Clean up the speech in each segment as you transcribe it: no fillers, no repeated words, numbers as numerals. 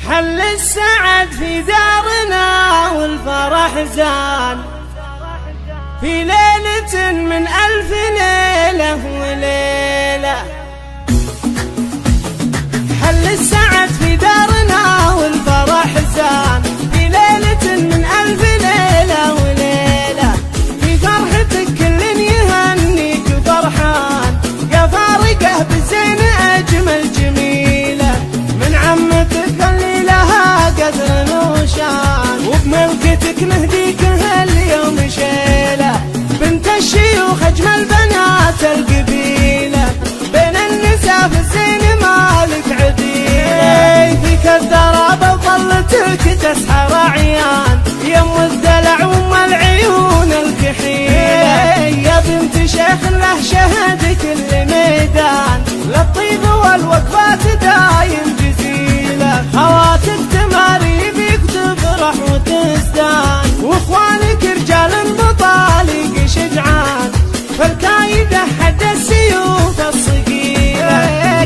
حل السعد في دارنا والفرح زان في ليلة من 1000 ليلة وليلة. حل السعد في دارنا والفرح زان في ليلة من 1000 ليلة وليلة. في فرحتك كل يهنيك فرحان يا فارقه بالزين أجمل جميلة. من عمتك اللي لها قدر وشان وبملكتك نهديك هاليوم شيلة. بنت الشيوخ أجمل بنات القبيلة بين النساء في الزين مالك عديلة. فيك الدرابة وطلتك تسحر عيان يم الدلع وام العيون الكحيلة. يا بنت شيخ له شهد كل ميدان للطيب والوقفات دايم جزيلة. خواتك تماري بيك تفرح وتزدان واخوانك رجال بطالق شجعان فالكايدة حد السيوف الصقيلة.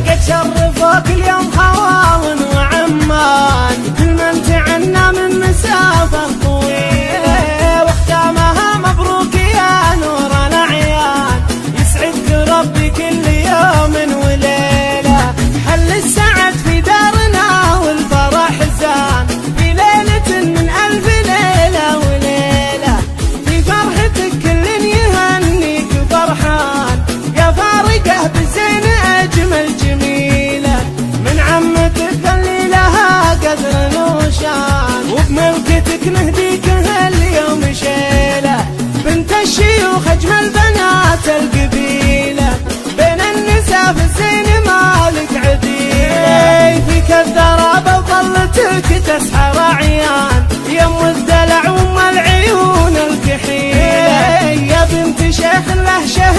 قد شرفوك اليوم خواون وعمان كل من تعنى من مسافة طويلة. واختامها مبروك يا نور الأعيان يسعدك ربي كل يوم وليلة. حل السعد في دارنا والفرح زان في ليلة من 1000 ليلة وليلة. في فرحتك كل يهنيك فرحان يا فارقه بالزين أجمل جميلة. من عمتك اللي لها قدر وشان وبملكتك نهديك هاليوم شيلة. بنت الشيوخ أجمل بنات القبيلة بين النساء في الزين مالك عديلة. فيك الدرابة وطلتك تسحر عيان يم الدلع وام العيون الكحيلة. يا بنت شيخ له شهد